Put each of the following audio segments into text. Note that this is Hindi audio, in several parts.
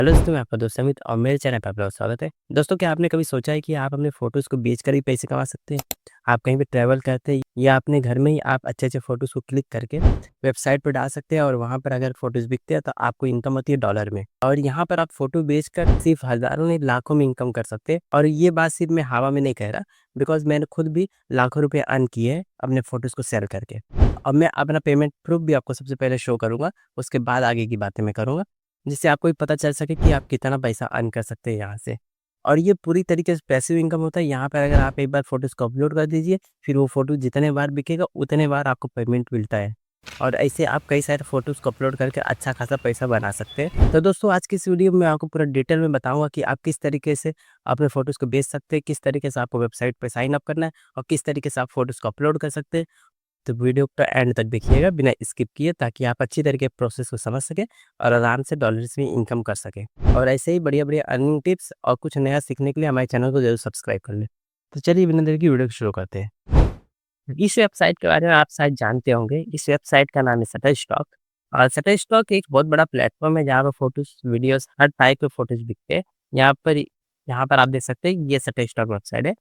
हेलो दोस्तों, मैं आपका दोस्त अमित और मेरे चैनल पे आपका स्वागत है। दोस्तों, क्या आपने कभी सोचा है कि आप अपने फ़ोटोज़ को बेचकर ही पैसे कमा सकते हैं? आप कहीं पे ट्रैवल करते हैं या अपने घर में ही आप अच्छे-अच्छे फ़ोटोज़ को क्लिक करके वेबसाइट पे डाल सकते हैं और वहाँ पर अगर फ़ोटोज़ बिकते हैं तो आपको इनकम होती है डॉलर में। और यहाँ पर आप फ़ोटो बेचकर सिर्फ़ हज़ारों नहीं लाखों में इनकम कर सकते हैं। और ये बात सिर्फ़ मैं हवा में नहीं कह रहा, बिकॉज़ मैंने खुद भी लाखों रुपए अर्न किए हैं अपने फ़ोटोज़ को सेल करके। अब मैं अपना पेमेंट प्रूफ़ भी आपको सबसे पहले शो करूँगा, उसके बाद आगे की बातें मैं करूँगा। जिससे आपको भी पता चल सके कि आप कितना पैसा अर्न कर सकते हैं यहाँ से। और ये पूरी तरीके से पैसिव इनकम होता है। यहाँ पर अगर आप एक बार फ़ोटोज़ को अपलोड कर दीजिए, फिर वो फ़ोटो जितने बार बिकेगा उतने बार आपको पेमेंट मिलता है। और ऐसे आप कई सारे फ़ोटोज़ को अपलोड करके अच्छा खासा पैसा बना सकते हैं। तो दोस्तों, आज की इस वीडियो में मैं आपको पूरा डिटेल में बताऊँगा कि आप किस तरीके से अपने फ़ोटोज़ को बेच सकते हैं, किस तरीके से आपको वेबसाइट पे साइन अप करना है और किस तरीके से आप फ़ोटोज़ को अपलोड कर सकते हैं। तो वीडियो को एंड तक देखिएगा बिना स्किप किए, ताकि आप अच्छी तरीके प्रोसेस को समझ सकें और आराम से डॉलर्स में इनकम कर सकें। और ऐसे ही बढ़िया-बढ़िया अर्निंग टिप्स और कुछ नया सीखने के लिए हमारे चैनल को ज़रूर सब्सक्राइब कर लें। तो चलिए बिना देर की वीडियो को शुरू करते हैं। इस वेबसाइट के बारे में आप शायद जानते होंगे। इस वेबसाइट का नाम है शटरस्टॉक। और शटरस्टॉक एक बहुत बड़ा प्लेटफ़ॉर्म है जहाँ पे फ़ोटोज़, वीडियोज़ हर टाइप के फ़ोटोज़ बिकते हैं। यहाँ पर आप देख सकते हैं ये शटरस्टॉक वेबसाइट है।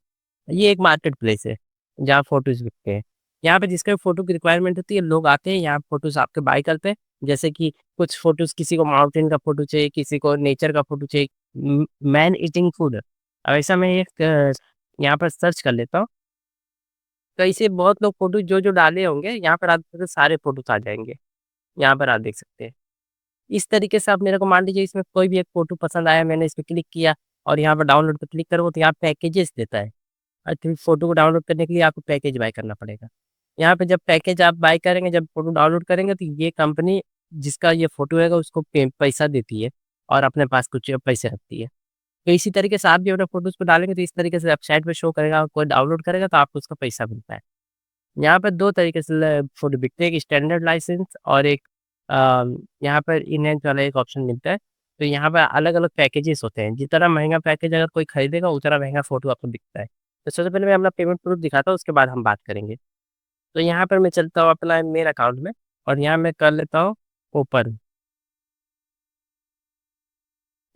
ये एक मार्केट प्लेस है, जहाँ फ़ोटोज़ बिकते हैं। यहाँ पे जिसका भी फ़ोटो की रिक्वायरमेंट होती है, लोग आते हैं यहाँ फ़ोटोज़ आपके बाय करते हैं। जैसे कि कुछ फ़ोटोज़, किसी को माउंटेन का फ़ोटो चाहिए, किसी को नेचर का फ़ोटो चाहिए, मैन ईटिंग फूड। अब ऐसा मैं एक यहाँ पर सर्च कर लेता हूँ, तो ऐसे बहुत लोग फ़ोटो जो डाले होंगे, यहाँ पर आप देखोगे सारे फ़ोटोज़ आ जाएँगे। यहाँ पर आप देख सकते हैं। इस तरीके से आप मेरे को मान लीजिए इसमें कोई भी एक फ़ोटो पसंद आया, मैंने इस पे क्लिक किया और यहाँ पर डाउनलोड पे क्लिक करूँ तो यहाँ पैकेजेस देता है। फिर फ़ोटो को डाउनलोड करने के लिए आपको पैकेज बाय करना पड़ेगा। यहाँ पे जब पैकेज आप बाय करेंगे, जब फ़ोटो डाउनलोड करेंगे तो ये कंपनी जिसका ये फ़ोटो रहेगा उसको पैसा देती है और अपने पास कुछ पैसे रखती है। तो इसी तरीके से आप भी अपने फ़ोटोज़ को डालेंगे तो इस तरीके से वेबसाइट पे शो करेगा और कोई डाउनलोड करेगा तो आपको उसका पैसा मिलता है। यहाँ पर 2 तरीके से फ़ोटो बिकते हैं, एक स्टैंडर्ड लाइसेंस और एक अ, यहाँ पर इनहैंस वाला एक ऑप्शन मिलता है। तो यहाँ पर अलग-अलग पैकेजेस होते हैं, जितना महँगा पैकेज अगर कोई खरीदेगा उतना महँगा फ़ोटो आपको दिखता है। तो सबसे पहले मैं अपना पेमेंट प्रूफ़ दिखाता हूँ, उसके बाद हम बात करेंगे। तो यहाँ पर मैं चलता हूँ अपना मेल अकाउंट में और यहाँ मैं कर लेता हूँ ओपन।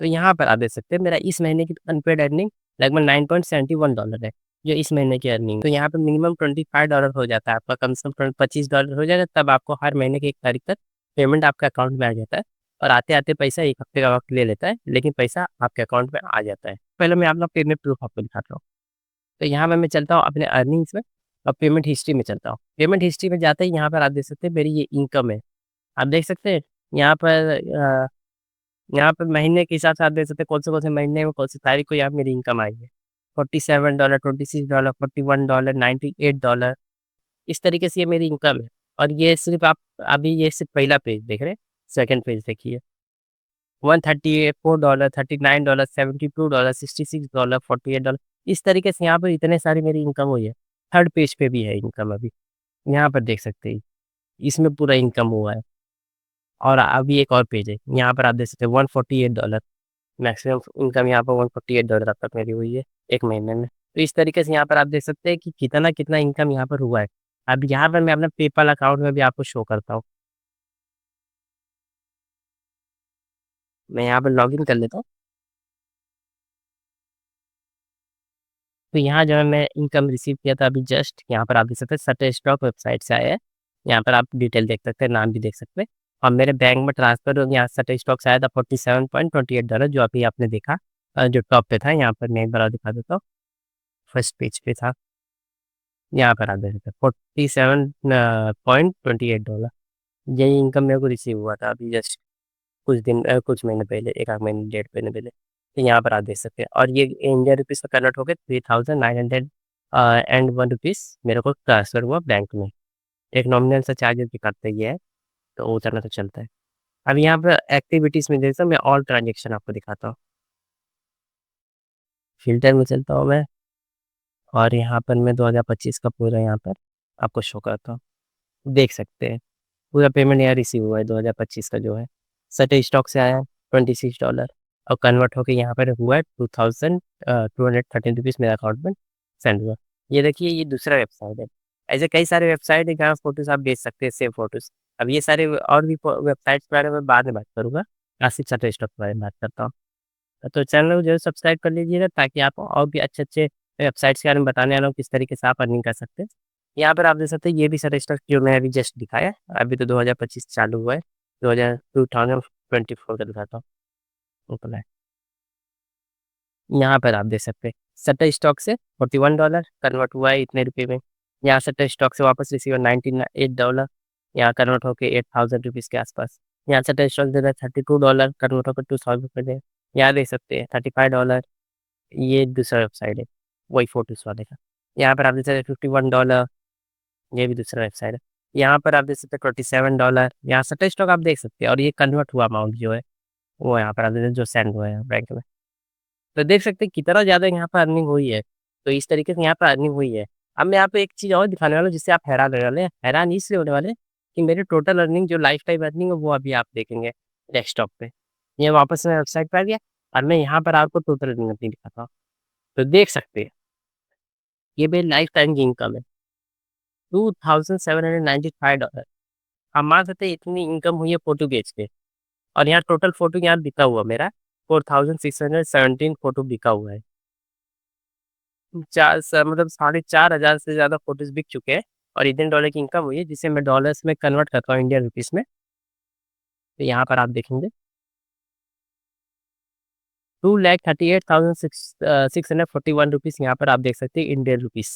तो यहाँ पर आप देख सकते हैं मेरा इस महीने की अनपेड अर्निंग लगभग $9.71 है, जो इस महीने की अर्निंग। तो यहाँ पे मिनिमम $25 हो जाता है, आपका कम से कम $25 हो जाएगा, तब आपको हर महीने की 1 तारीख तक पेमेंट आपके अकाउंट में आ जाता है। और आते-आते पैसा 1 हफ्ते का वक़्त ले लेता है, लेकिन पैसा आपके अकाउंट में आ जाता है। पहले मैं अपना पेमेंट प्रूफ आपको दिखाता हूँ। तो यहाँ पे मैं चलता हूँ अपने अर्निंग्स में और पेमेंट हिस्ट्री में चलता हूँ। पेमेंट हिस्ट्री में जाते ही यहाँ पर आप देख सकते हैं मेरी ये इनकम है। आप देख सकते हैं यहाँ पर यहाँ पे महीने के हिसाब से आप देख सकते हैं कौन से महीने में कौन-सी तारीख को यहाँ मेरी इनकम आई है। $47, $26, $41, $98, इस तरीके से ये मेरी इनकम है। और ये सिर्फ़ आप अभी ये सिर्फ़ पहला पेज देख रहे हैं, सेकंड पेज देखिए। $138, $39, $72, $66, $48, इस तरीके से यहाँ पर इतने सारी मेरी इनकम हुई है। थर्ड पेज पे भी है इनकम अभी, यहाँ पर देख सकते हैं, इसमें पूरा इनकम हुआ है। और अभी एक और पेज है, यहाँ पर आप देख सकते हैं $148, मैक्सिमम इनकम यहाँ पर $148 अब तक मेरी हुई है 1 महीने में। तो इस तरीके से यहाँ पर आप देख सकते हैं कि कितना-कितना इनकम यहाँ पर हुआ है। अब यहाँ पर मैं अपना पेपल अकाउंट में भी आपको शो करता हूँ। मैं यहाँ पर लॉगिन कर लेता हूँ। तो यहाँ जो है मैं इनकम रिसीव किया था अभी जस्ट, यहाँ पर आप देख सकते हैं शटरस्टॉक वेबसाइट से आया है। यहाँ पर आप डिटेल देख सकते हैं, नाम भी देख सकते हैं। और मेरे बैंक में ट्रांसफ़र यहाँ शटरस्टॉक से आया था $47.28, जो अभी आपने देखा जो टॉप पे था। यहाँ पर मैं एक बार और दिखा देता हूँ, फर्स्ट पेज पे था। यहाँ पर आप देख सकते हैं $47.28, यही इनकम मेरे को रिसीव हुआ था अभी जस्ट कुछ महीने पहले, 1 आध महीने, डेढ़ महीने पहले। तो यहाँ पर आप देख सकते हैं और ये इंडियन रुपीज़ में कन्वर्ट होके 3900 एंड 1 रुपीज़ मेरे को ट्रांसफ़र हुआ बैंक में। एक नॉमिनल सा चार्जेज़ भी काटते ही है, तो उतना तो चलता है। अब यहाँ पे एक्टिविटीज़ में जैसे मैं ऑल ट्रांज़ैक्शन आपको दिखाता हूँ। फ़िल्टर में चलता हूँ मैं और यहाँ पर मैं 2025 का पूरा यहाँ पर आपको शो करता हूँ। देख सकते हैं, पूरा पेमेंट यहाँ रिसीव हुआ है 2025 का जो है। सटे स्टॉक से आया है $26 और कन्वर्ट होके यहाँ पर हुआ है 2213 रुपीज़ मेरे अकाउंट में सेंड हुआ। ये देखिए ये दूसरा वेबसाइट है। ऐसे कई सारे वेबसाइट है जहाँ फ़ोटोज़ आप बेच सकते हैं, सेम फ़ोटोज़। अब ये सारे और भी फ़ो वेबसाइट्स के बारे में बाद में बात करूँगा। आसिफ शटरस्टॉक के बारे में बात करता हूँ। तो चैनल को ज़रूर सब्सक्राइब कर लीजिएगा ताकि आपको और भी अच्छे-अच्छे वेबसाइट्स के बारे में बताने वाला हूँ, किस तरीके से आप अर्निंग कर सकते हैं। यहाँ पर आप देख सकते हैं ये भी शटरस्टॉक जो मैंने अभी जस्ट दिखाया, अभी तो 2025 चालू हुआ है, 2024 का दिखाता हूँ, ओपन है। यहाँ पर आप देख सकते हैं शटर स्टॉक से $41 कन्वर्ट हुआ है इतने रुपए में। यहाँ शटर स्टॉक से वापस रिसीवर $98, यहाँ कन्वर्ट होके ₹8000 के आसपास। यहाँ शटर स्टॉक दे रहा है $32 कन्वर्ट होकर $2000 में। यहाँ देख सकते हैं $35, ये दूसरा वेबसाइट है, वही फ़ोटोज़ वाले का। यहाँ पर आप देख सकते हैं $51, ये भी दूसरा वेबसाइट है। यहाँ पर आप देख सकते हैं $27, यहाँ शटर स्टॉक आप देख सकते हैं और ये कन्वर्ट हुआ अमाउंट जो है, वो यहाँ पर आप देख सकते हैं जो सेंड हुआ है बैंक में। तो देख सकते हैं कितना ज़्यादा यहाँ पर अर्निंग हुई है। तो इस तरीके से यहाँ पर अर्निंग हुई है। अब मैं आपको एक चीज़ और दिखाने वाला हूँ जिससे आप हैरान होने वाले हैं। हैरान इसलिए होने वाले हैं कि मेरे टोटल अर्निंग जो लाइफ टाइम अर्निंग है वो अभी आप देखेंगे डेस्कटॉप पे। ये वापस से मैं वेबसाइट पे आ गया और मैं यहाँ पर आपको टोटल अर्निंग अपनी दिखाता हूँ। तो देख सकते हैं ये मेरी लाइफ टाइम की इनकम है, $2795। आप मान सकते हैं इतनी इनकम हुई है फ़ोटो बेच के। और यहाँ टोटल फ़ोटो यहाँ बिका हुआ मेरा 4617 फ़ोटो बिका हुआ है। 4 स मतलब 4500 से ज़्यादा फ़ोटोज़ बिक चुके हैं और इतने डॉलर की इनकम हुई है जिसे मैं डॉलर्स में कन्वर्ट करता हूँ इंडियन रुपीज़ में। तो यहाँ पर आप देखेंगे 2,38,641 रुपीज़ यहाँ पर आप देख सकते हैं इंडियन रुपीज़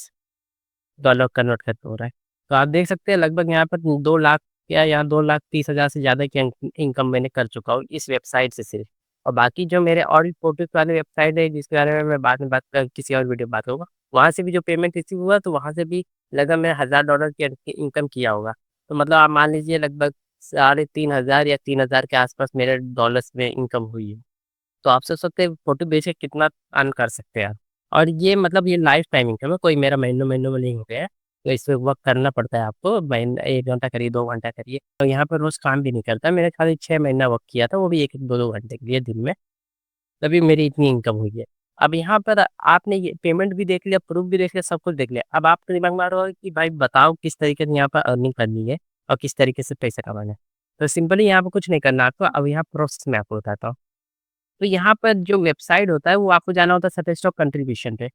डॉलर कन्वर्ट करके हो रहा है। तो आप देख सकते हैं लगभग यहाँ पर 2 लाख या यहाँ 2,30,000 से ज़्यादा की इनकम मैंने कर चुका हूँ इस वेबसाइट से सिर्फ़। और बाकी जो मेरे और भी फ़ोटोज़ वाले वेबसाइट है जिसके बारे में मैं बाद में बात किसी और वीडियो में बात करूँगा। वहाँ से भी जो पेमेंट रिसीव हुआ तो वहाँ से भी लगभग मैंने $1000 की इनकम किया होगा। तो मतलब आप मान लीजिए लगभग 3500 या 3000 के आस-पास मेरे डॉलर्स में इनकम हुई है। तो आप सोच सकते हैं फ़ोटो बेच के कितना अर्न कर सकते हैं आप। और ये मतलब ये लाइफ टाइम इनकम है, कोई मेरा महीनों-महीनों में नहीं हो गया है। तो इसमें वर्क करना पड़ता है आपको, 1 घंटा करिए, 2 घंटा करिए। तो यहाँ पर रोज़ काम भी नहीं करता, मैंने खाली 6 महीना वर्क किया था, वो भी 1-1, 2-2 घंटे के लिए दिन में, तभी मेरी इतनी इनकम हुई है। अब यहाँ पर आपने ये पेमेंट भी देख लिया, प्रूफ़ भी देख लिया, सब कुछ देख लिया। अब आपके दिमाग में आ रहा होगा कि भाई बताओ किस तरीके से यहाँ पर अर्निंग करनी है और किस तरीके से पैसा कमाना है। तो सिंपली यहाँ पे कुछ नहीं करना आपको, अब यहाँ प्रोसेस मैं आपको बताता हूँ। तो यहाँ पर जो वेबसाइट होता है वो आपको जाना होता है शटरस्टॉक कंट्रीब्यूशन पे।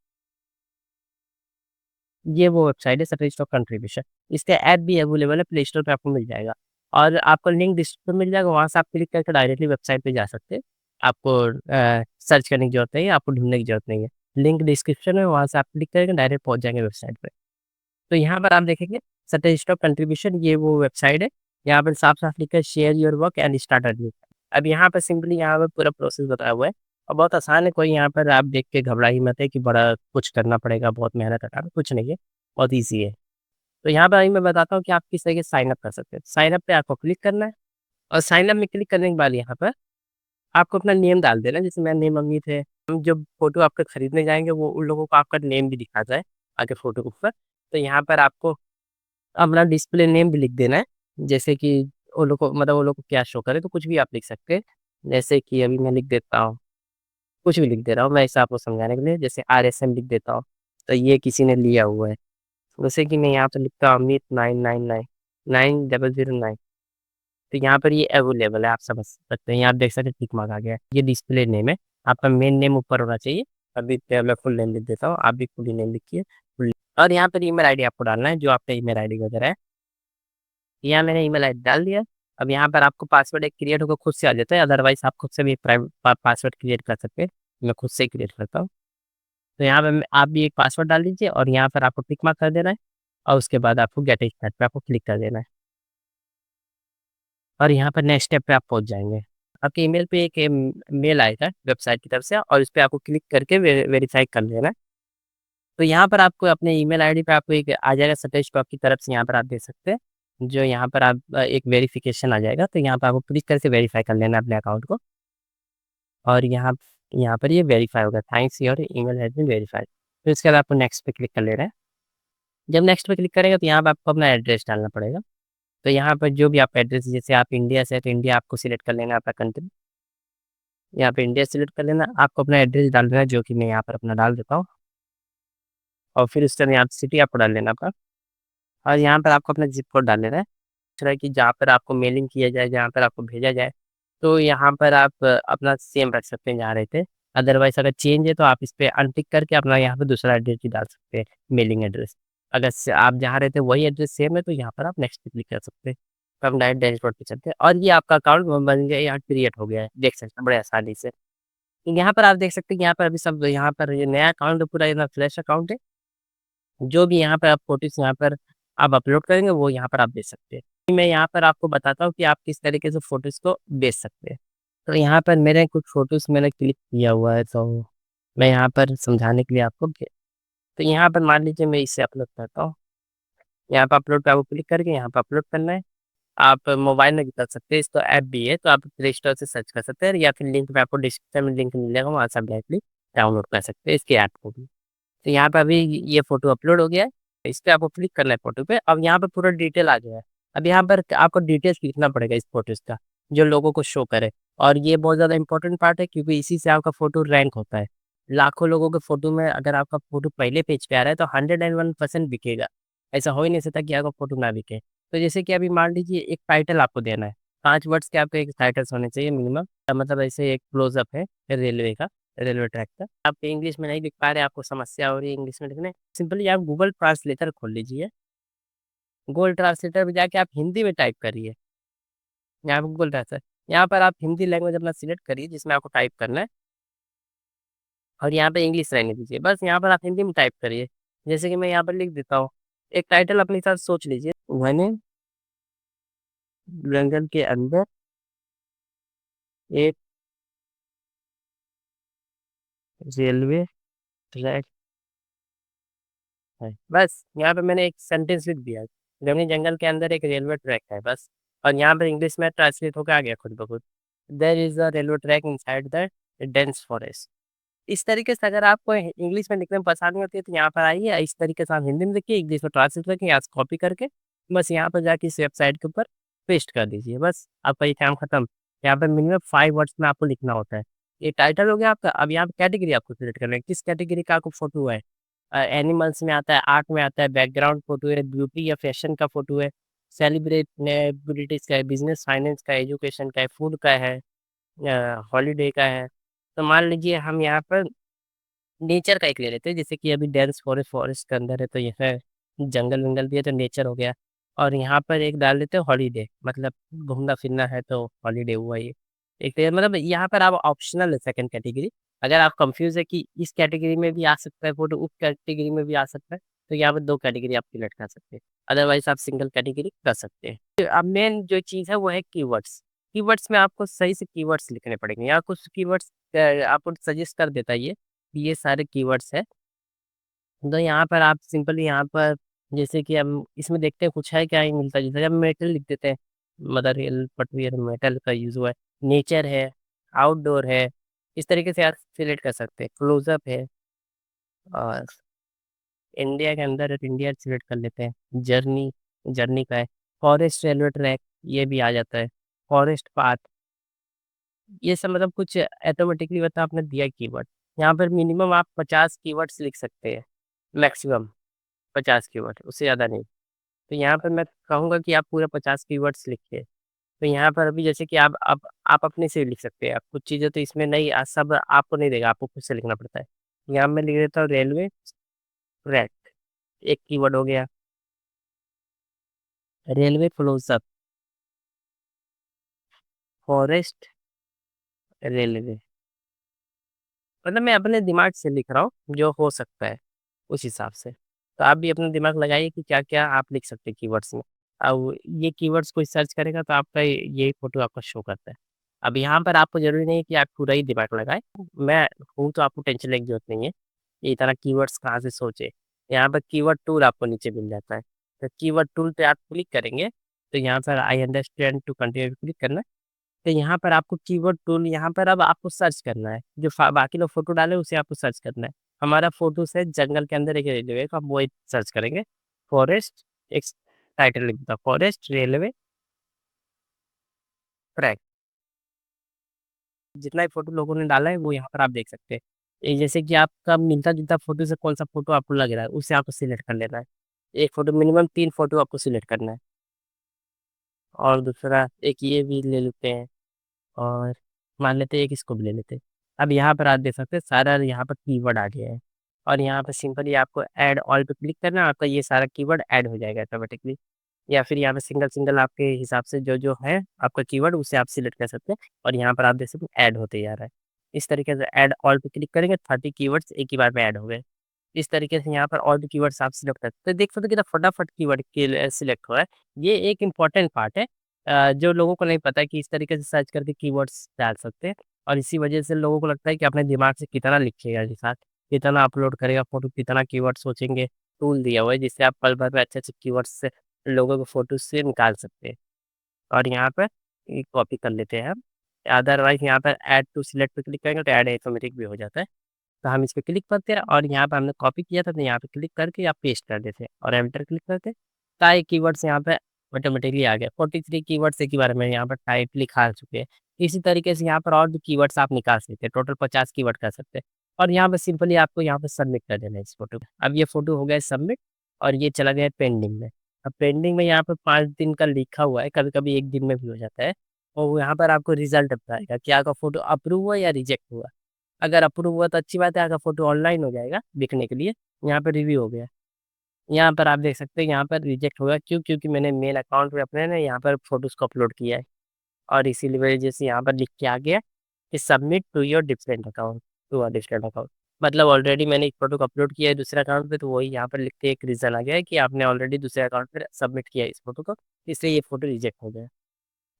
ये वो वेबसाइट है शटरस्टॉक कंट्रीब्यूशन। इसका ऐप भी अवेलेबल है, प्ले स्टोर पे आपको मिल जाएगा और आपको लिंक डिस्क्रिप्शन में मिल जाएगा, वहाँ से आप क्लिक करके डायरेक्टली वेबसाइट पे जा सकते हैं। आपको सर्च करने की ज़रूरत नहीं है, आपको ढूँढने की ज़रूरत नहीं है। लिंक डिस्क्रिप्शन में, वहाँ से आप क्लिक करके डायरेक्ट पहुँच जाएँगे वेबसाइट पे। तो यहाँ पर आप देखेंगे शटरस्टॉक कंट्रीब्यूशन, ये वो वेबसाइट है। यहाँ पर साफ-साफ लिखा है share your work and start earning. अब यहाँ पे सिंपली यहाँ पे पूरा प्रोसेस बताया हुआ है और बहुत आसान है, कोई यहाँ पर आप देख के घबराइए मत है कि बड़ा कुछ करना पड़ेगा, बहुत मेहनत करना, कुछ नहीं है, बहुत ईज़ी है। तो यहाँ पे अभी मैं बताता हूँ कि आप किस तरीके से साइन अप कर सकते हैं। साइन अप पे आपको क्लिक करना है और साइन अप में क्लिक करने के बाद यहाँ पर आपको अपना नेम डाल देना है, जैसे मेरा नेम अमित है। हम जब फ़ोटो आपका खरीदने जाएँगे वो उन लोगों को आपका नेम भी दिखाता है आगे फ़ोटो के ऊपर। तो यहाँ पर आपको अपना डिस्प्ले नेम भी लिख देना है, जैसे कि वो लोग को मतलब वो लोग को क्या शो करे, तो कुछ भी आप लिख सकते हैं। जैसे कि अभी मैं लिख देता हूँ, कुछ भी लिख दे रहा हूँ मैं ऐसा आपको समझाने के लिए, जैसे आरएसएम लिख देता हूँ, तो ये किसी ने लिया हुआ है। जैसे कि मैं यहाँ पे लिखता हूँ अमित 999 9009, तो यहाँ पर ये अवेलेबल है, आप समझ सकते हैं। यहाँ आप देख सकते हैं टिक मार्क आ गया है, ये डिस्प्ले नेम है, आपका मेन नेम ऊपर होना चाहिए। अभी मैं फुल नेम लिख देता हूँ, आप भी फुल नेम लिखिए। फुल और यहाँ पर ईमेल आईडी आपको डालना है, जो आपका ईमेल आईडी वगैरह है। यहाँ मैंने ईमेल आईडी डाल दिया। अब यहाँ पर आपको पासवर्ड एक क्रिएट होकर खुद से आ जाता है, अदरवाइज़ आप खुद से भी पासवर्ड क्रिएट कर सकते हैं। मैं खुद से ही क्रिएट करता हूँ। तो यहाँ पे आप भी एक पासवर्ड डाल दीजिए और यहाँ पर आपको टिक मार्क कर देना है और उसके बाद आपको गेट स्टार्ट पे आपको क्लिक कर देना है और यहाँ पर नेक्स्ट स्टेप पे आप पहुँच जाएँगे। आपके ईमेल पे एक मेल आएगा वेबसाइट की तरफ से और इस पे आपको क्लिक करके वेरीफाई कर लेना है। तो यहाँ पर आपको अपने ईमेल आईडी पे आपको एक आ जाएगा सतेज टॉप की तरफ से, यहाँ पर आप देख सकते हैं। जो यहाँ पर आप एक वेरिफिकेशन आ जाएगा, तो यहाँ पे आपको क्लिक करके वेरीफाई कर लेना है अपने अकाउंट को और यहाँ यहाँ पर ये वेरीफाई होगा, thanks your email has been verified. फिर उसके बाद आपको नेक्स्ट पे क्लिक कर लेना है। जब नेक्स्ट पे क्लिक करेंगे तो यहाँ पे आपको अपना एड्रेस डालना पड़ेगा। तो यहाँ पर जो भी आपका एड्रेस, जैसे आप इंडिया से हैं तो इंडिया आपको सिलेक्ट कर लेना है आपका कंट्री। यहाँ पे इंडिया सेलेक्ट कर लेना, आपको अपना एड्रेस डाल देना है, जो कि मैं यहाँ पर अपना डाल देता हूँ और फिर उसके बाद यहाँ पे सिटी आपको डाल लेना आपका और यहाँ पर आपको अपना ज़िप कोड डाल लेना है। दूसरा है कि जहाँ पर आपको मेलिंग किया जाए, जहाँ पर आपको भेजा जाए, तो यहाँ पर आप अपना सेम रख सकते हैं जहाँ रहते हैं। अदरवाइज़ अगर चेंज है तो आप इस पे अनटिक करके अपना यहाँ पे दूसरा एड्रेस भी डाल सकते हैं, मेलिंग एड्रेस। अगर स आप जहाँ रहते हैं वही एड्रेस सेम है तो यहाँ पर आप नेक्स्ट पे क्लिक कर सकते हैं। तो हम डायरेक्ट डैशबोर्ड पे चलते हैं और ये आपका अकाउंट बन गया, यहाँ क्रिएट हो गया है, देख सकते हैं बड़े आसानी से। यहाँ पर आप देख सकते हैं कि यहाँ पर अभी सब यहाँ पर ये नया अकाउंट है, पूरा ये फ्रेश अकाउंट है। जो भी यहाँ पर आप फ़ोटोज़ यहाँ पर आप अपलोड करेंगे वो यहाँ पर आप भेज सकते हैं। मैं यहाँ पर आपको बताता हूँ कि आप किस तरीके से फ़ोटोज़ को भेज सकते हैं। तो यहाँ पर मेरे कुछ फ़ोटोज़ मैंने क्लिक किया हुआ है तो मैं यहाँ पर समझाने के लिए आपको तो यहाँ पर मान लीजिए मैं इसे अपलोड करता हूँ। यहाँ पे अपलोड पे आपको क्लिक करके यहाँ पे अपलोड करना है। आप मोबाइल में भी कर सकते हैं, इसका ऐप भी है तो आप प्ले स्टोर से सर्च कर सकते हैं या फिर लिंक में आपको डिस्क्रिप्शन में लिंक मिल जाएगा, वहाँ से आप डायरेक्टली डाउनलोड कर सकते हैं इसके ऐप को भी। तो यहाँ पे अभी ये फ़ोटो अपलोड हो गया है, इस पे आपको क्लिक करना है फ़ोटो पे। अब यहाँ पे पूरा डिटेल आ गया है। अब यहाँ पर आपको डिटेल्स लिखना पड़ेगा इस फ़ोटोज़ का, जो लोगों को शो करे और ये बहुत ज़्यादा इम्पोर्टेंट पार्ट है क्योंकि इसी से आपका फ़ोटो रैंक होता है। लाखों लोगों के फ़ोटो में अगर आपका फ़ोटो पहले पेज पे आ रहा है तो 101% बिकेगा। ऐसा हो ही नहीं सकता कि आपका फ़ोटो ना बिके। तो जैसे कि अभी मान लीजिए एक टाइटल आपको देना है, 5 वर्ड्स के आपके एक टाइटल्स होने चाहिए मिनिमम। मतलब ऐसे एक क्लोज़अप है रेलवे का, रेलवे ट्रैक का। आप इंग्लिश में नहीं लिख पा रहे, आपको समस्या हो रही है इंग्लिश में लिखने, सिंपली आप गूगल ट्रांसलेटर खोल लीजिए। गूगल ट्रांसलेटर में जाके आप हिंदी में टाइप करिए। यहाँ पे गूगल ट्रांसलेटर, यहाँ पर आप हिंदी लैंग्वेज अपना सिलेक्ट करिए जिसमें आपको टाइप करना है और यहाँ पे इंग्लिश रहने दीजिए। बस यहाँ पर आप हिंदी में टाइप करिए। जैसे कि मैं यहाँ पर लिख देता हूँ। एक टाइटल अपने हिसाब से सोच लीजिए। घने जंगल के अंदर एक रेलवे ट्रैक है। बस यहाँ पे मैंने एक सेंटेंस लिख दिया। घने जंगल के अंदर एक रेलवे ट्रैक है बस। और यहाँ पे इंग्लिश में ट्रांसलेट होकर आ गया खुद ब खुद। There is a railway track inside the dense forest. इस तरीके से अगर आपको इंग्लिश में लिखने में परेशानी होती है तो यहाँ पर आइए, इस तरीके से आप हिंदी में लिखिए, इंग्लिश में ट्रांसलेट करके यहाँ से कॉपी करके बस यहाँ पर जाके इस वेबसाइट के ऊपर पेस्ट कर दीजिए। बस आपका ये काम खत्म। यहाँ पे मिनिमम 5 वर्ड्स में आपको लिखना होता है। ये टाइटल हो गया आपका। अब यहाँ पे कैटेगरी आपको सिलेक्ट करना है, किस कैटेगरी का आपको फ़ोटो है। एनिमल्स में आता है, आर्ट में आता है, बैकग्राउंड फ़ोटो है, ब्यूटी या फैशन का फ़ोटो है, सेलिब्रिटीज़ का है, बिज़नेस, फाइनेंस का, एजुकेशन का है, फूड का है, हॉलिडे का है। तो मान लीजिए हम यहाँ पर नेचर का एक ले लेते हैं, जैसे कि अभी डेंस फॉरेस्ट फॉरेस्ट के अंदर है तो ये है, जंगल-वंगल भी है तो नेचर हो गया। और यहाँ पर एक डाल देते हैं हॉलिडे, मतलब घूमना-फिरना है तो हॉलिडे हुआ ये। एक तो ये मतलब यहाँ पर आप ऑप्शनल है सेकंड कैटेगरी। अगर आप कन्फ्यूज़ है कि इस कैटेगरी में भी आ सकता है फ़ोटो, उस कैटेगरी में भी आ सकता है, तो यहाँ पे 2 कैटेगरी आप सिलेक्ट कर सकते हैं। अदरवाइज़ आप सिंगल कैटेगरी कर सकते हैं। तो अब मेन जो चीज़ है वो है कीवर्ड्स। कीवर्ड्स में आपको सही से कीवर्ड्स लिखने पड़ेंगे। यहाँ कुछ कीवर्ड्स आपको सजेस्ट कर देता है ये सारे कीवर्ड्स हैं। तो यहाँ पर आप सिंपली यहाँ पर जैसे कि हम इसमें देखते हैं कुछ है क्या ही मिलता-जुलता, हम मेटल लिख देते हैं। मदर पटवियर मेटल का यूज़ हुआ है। नेचर है, आउटडोर है, इस तरीके से आप सिलेक्ट कर सकते हैं। क्लोज़अप है और इंडिया के अंदर है तो इंडिया सिलेक्ट कर लेते हैं। जर्नी, जर्नी का है। फॉरेस्ट रेलवे ट्रैक ये भी आ जाता है। फॉरेस्ट पाथ ये सब मतलब कुछ ऑटोमेटिकली बता आपने दिया कीवर्ड। यहाँ पर मिनिमम आप 50 कीवर्ड्स लिख सकते हैं, मैक्सिमम 50 कीवर्ड, उससे ज़्यादा नहीं। तो यहाँ पर मैं कहूँगा कि आप पूरा 50 कीवर्ड्स लिखिए। तो यहाँ पर अभी जैसे कि आप अपने से भी लिख सकते हैं। आप कुछ चीज़ें तो इसमें नहीं सब आपको नहीं देगा, आपको खुद से लिखना पड़ता है। यहाँ मैं लिख देता हूँ रेलवे ट्रैक, एक कीवर्ड हो गया। Railway close up, forest, railway. मतलब मैं अपने दिमाग से लिख रहा हूँ, जो हो सकता है, उस हिसाब से। तो आप भी अपना दिमाग लगाइए कि क्या-क्या आप लिख सकते हैं कीवर्ड्स में। अब ये कीवर्ड्स कोई सर्च करेगा तो आपका ये फ़ोटो आपका शो करता है। अब यहाँ पर आपको ज़रूरी नहीं है कि आप पूरा ही दिमाग लगाएँ। मैं हूँ तो आपको टेंशन लेने की ज़रूरत नहीं है। ये इतना कीवर्ड्स कहाँ से सोचे। यहाँ पर कीवर्ड टूल आपको नीचे मिल जाता है। तो कीवर्ड टूल पे आप क्लिक करेंगे, तो यहाँ पर I understand to continue click करना है। तो यहाँ पर आपको कीवर्ड टूल यहाँ पर अब आपको सर्च करना है। जो बाकी लोग फ़ोटो डाले उसे आपको सर्च करना है। हमारा फ़ोटोज़ है जंगल के अंदर एक रेलवे का, वो एक सर्च करेंगे। फॉरेस्ट एक टाइटल लिख देता हूँ, फॉरेस्ट रेलवे ट्रैक। जितना भी फ़ोटो लोगों ने डाला है वो यहाँ पर आप देख सकते हैं। ये जैसे कि आपका मिलता-जुलता फ़ोटो से कौन-सा फ़ोटो आपको लग रहा है, उसे आपको सिलेक्ट कर लेना है। एक फ़ोटो मिनिमम 3 फ़ोटो आपको सिलेक्ट करना है। और दूसरा एक ये भी ले लेते हैं। और मान लेते हैं एक इसको भी ले लेते हैं। अब यहाँ पर आप देख सकते हैं सारा यहाँ पर कीवर्ड आ गया है और यहाँ पर सिंपली आपको ऐड ऑल पे क्लिक करना है, आपका ये सारा कीवर्ड ऐड हो जाएगा ऑटोमेटिकली। या फिर यहाँ पे सिंगल-सिंगल आपके हिसाब से जो है आपका कीवर्ड उसे आप सिलेक्ट कर सकते हैं और यहाँ पर आप देख सकते हैं ऐड होते जा रहा है। इस तरीके से ऐड ऑल पे क्लिक करेंगे 30 कीवर्ड्स एक ही बार में ऐड हो गए। इस तरीके से यहाँ पर और भी कीवर्ड्स आप सिलेक्ट कर सकते हैं। देख सकते हो कितना फटाफट कीवर्ड के लिए सिलेक्ट हुआ है। ये एक इम्पोर्टेंट पार्ट है जो लोगों को नहीं पता है कि इस तरीके से सर्च करके कीवर्ड्स डाल सकते हैं और इसी वजह से लोगों को लगता है कि अपने दिमाग से कितना लिखिएगा इंसान, कितना अपलोड करेगा फ़ोटो, कितना कीवर्ड सोचेंगे। टूल दिया हुआ है जिससे आप पल भर में अच्छे-अच्छे कीवर्ड्स से लोगों को फ़ोटो से निकाल सकते हैं। और यहाँ पर ये कॉपी कर लेते हैं हम। अदरवाइज़ यहाँ पर ऐड टू सिलेक्ट पे क्लिक करेंगे तो ऐड ऑटोमेटिक भी हो जाता है। तो हम इस पे क्लिक करते हैं और यहाँ पे हमने कॉपी किया था तो यहाँ पे क्लिक करके आप पेस्ट कर देते हैं और एंटर क्लिक करते हैं। सारे कीवर्ड्स यहाँ पे ऑटोमेटिकली आ गए। 43 कीवर्ड्स एक ही बार में यहाँ पर टाइप लिखा चुके हैं। इसी तरीके से यहाँ पर और भी कीवर्ड्स आप निकाल सकते हैं। टोटल 50 कीवर्ड कर सकते हैं और यहाँ पे सिंपली आपको यहाँ पे सबमिट कर देना है इस फ़ोटो को। अब ये फ़ोटो हो गया है सबमिट और ये चला गया है पेंडिंग में। अब पेंडिंग में यहाँ पे 5 दिन का लिखा हुआ है, कभी-कभी 1 दिन में भी हो जाता है और यहाँ पर आपको रिज़ल्ट बताएगा कि आपका फ़ोटो अप्रूव हुआ या रिजेक्ट हुआ। अगर अप्रूव हुआ तो अच्छी बात है, आपका फ़ोटो ऑनलाइन हो जाएगा बिकने के लिए। यहाँ पे रिव्यू हो गया। यहाँ पर आप देख सकते हैं यहाँ पर रिजेक्ट होगा क्यों? क्योंकि मैंने मेल अकाउंट पे अपने ना यहाँ पर फ़ोटोज़ को अपलोड किया है और इसीलिए वजह से यहाँ पर लिख के आ गया कि submit to your different account to a different account. मतलब ऑलरेडी मैंने एक फ़ोटो को अपलोड किया है दूसरे अकाउंट पे तो वही यहाँ पर लिख के एक रीज़न आ गया है कि आपने ऑलरेडी दूसरे अकाउंट पे सबमिट किया है इस फ़ोटो को, इसलिए ये फ़ोटो रिजेक्ट हो गया।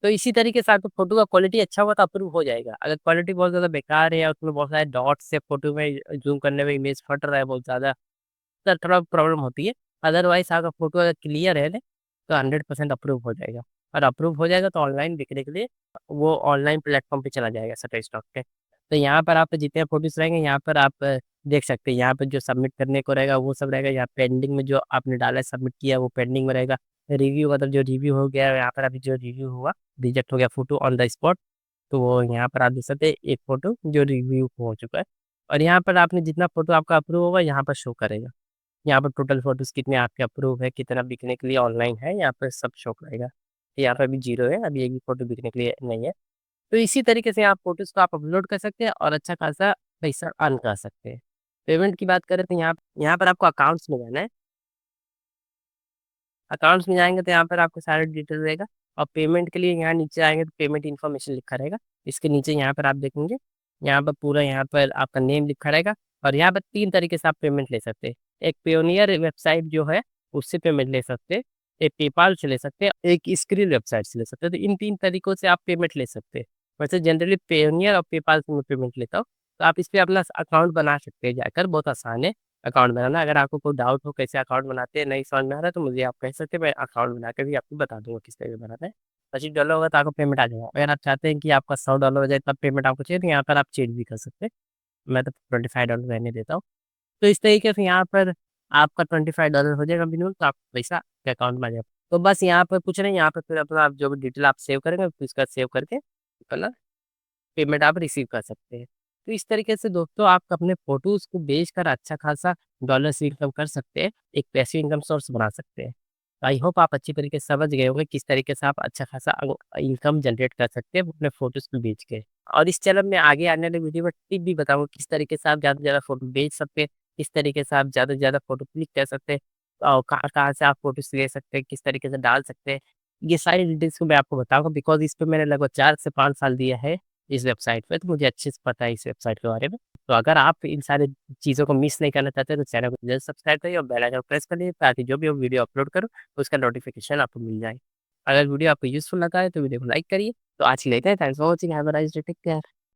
तो इसी तरीके से आपको फ़ोटो का क्वालिटी अच्छा हुआ तो अप्रूव हो जाएगा। अगर क्वालिटी बहुत ज़्यादा बेकार है या उसमें बहुत सारे डॉट्स है फ़ोटो में ज़ूम करने में इमेज फट रहा है बहुत ज़्यादा, तो थोड़ा प्रॉब्लम होती है। अदरवाइज़ आपका फ़ोटो अगर क्लियर है ना, तो 100% अप्रूव हो जाएगा और अप्रूव हो जाएगा तो ऑनलाइन बिकने के लिए वो ऑनलाइन प्लेटफ़ॉर्म पे चला जाएगा शटरस्टॉक पे। तो यहाँ पर आप जितने फ़ोटोज़ रहेंगे यहाँ पर आप देख सकते हैं। यहाँ पे जो सबमिट करने को रहेगा वो सब रहेगा। यहाँ पेंडिंग में जो आपने डाला है सबमिट किया वो पेंडिंग में रहेगा। रिव्यू मतलब जो रिव्यू हो गया यहाँ पर अभी जो रिव्यू हुआ, रिजेक्ट हो गया फ़ोटो ऑन द स्पॉट, तो वो यहाँ पर आप देख सकते हैं एक फ़ोटो जो रिव्यू हो चुका है और यहाँ पर आपने जितना फ़ोटो आपका अप्रूव होगा यहाँ पर शो करेगा। यहाँ पर टोटल फ़ोटोज़ कितने आपके अप्रूव है, कितना बिकने के लिए ऑनलाइन है, यहाँ पर सब शो करेगा। यहाँ पे अभी 0 है, अभी एक भी फ़ोटो बिकने के लिए नहीं है। तो इसी तरीके से आप फ़ोटोज़ को आप अपलोड कर सकते हैं और अच्छा खासा पैसा अर्न कर सकते हैं। पेमेंट की बात करें तो यहाँ यहाँ पर आपको अकाउंट्स में जाना है। अकाउंट्स में जाएँगे तो यहाँ पर आपको सारा डिटेल रहेगा और पेमेंट के लिए यहाँ नीचे आएँगे तो पेमेंट इन्फॉर्मेशन लिखा रहेगा। इसके नीचे यहाँ पर आप देखेंगे, यहाँ पर पूरा यहाँ पर आपका नेम लिखा रहेगा और यहाँ पर 3 तरीके से आप पेमेंट ले सकते हैं। एक पेयोनियर वेबसाइट जो है, उससे पेमेंट ले सकते हैं, एक पेपाल से ले सकते हैं, एक स्क्रिल वेबसाइट से ले सकते हैं। तो इन 3 तरीकों से आप पेमेंट ले सकते हैं। वैसे जनरली पेयोनियर और पेपाल से मैं पेमेंट लेता हूँ, तो आप इस पे अपना अकाउंट बना सकते हैं जाकर, बहुत आसान है। अकाउंट बनाना। अगर आपको कोई डाउट हो कैसे अकाउंट बनाते हैं, नहीं समझ में आ रहा है तो मुझे आप कह सकते हैं, मैं अकाउंट बना के भी आपको बता दूँगा किस तरह से बनाना है। $25 होगा तो आपको पेमेंट आ जाएगा। अगर आप चाहते हैं कि आपका $100 हो जाए तब पेमेंट आपको चाहिए तो यहाँ पर आप चेंज भी कर सकते हैं। मैं तो $25 रहने देता हूँ। तो इस तरीके से यहाँ पर आपका $25 हो जाएगा मिनिमम तो आपका पैसा आपके अकाउंट में आ जाएगा। तो बस यहाँ पर कुछ नहीं, यहाँ पे फिर अपना आप जो भी डिटेल आप सेव करेंगे फिर उसका सेव करके अपना पेमेंट आप रिसीव कर सकते हैं। तो इस तरीके से दोस्तों आप अपने फ़ोटोज़ को बेचकर अच्छा खासा डॉलर्स इनकम कर सकते हैं, एक पैसिव इनकम सोर्स बना सकते हैं। आई होप आप अच्छी तरीके से समझ गए होंगे किस तरीके से आप अच्छा खासा इनकम जनरेट कर सकते हैं अपने फ़ोटोज़ को बेच के। और इस चैनल में आगे आने वाले वीडियो में टिप भी बताऊँगा किस तरीके से आप ज़्यादा से ज़्यादा फ़ोटो बेच सकते हैं, किस तरीके से आप ज़्यादा से ज़्यादा फ़ोटो क्लिक कर सकते हैं और कहाँ-कहाँ से आप फ़ोटोज़ ले सकते हैं, किस तरीके से डाल सकते हैं। ये सारी डिटेल्स को मैं आपको बताऊँगा बिकॉज़ इस पे मैंने लगभग 4 से 5 साल दिया है। इस वेबसाइट पे, तो मुझे अच्छे से पता है इस वेबसाइट के बारे में। तो अगर आप इन सारी चीज़ों को मिस नहीं करना चाहते, तो चैनल को ज़रूर सब्सक्राइब करिए और बेल आइकन प्रेस करिए ताकि जो भी वो वीडियो अपलोड करूँ, उसका नोटिफ़िकेशन आपको मिल जाए। अगर वीडियो आपको यूज़फुल लगा है, तो वीडियो को लाइक करिए। तो आज के लिए इतना ही। Thanks for watching. Have a nice day. Take care.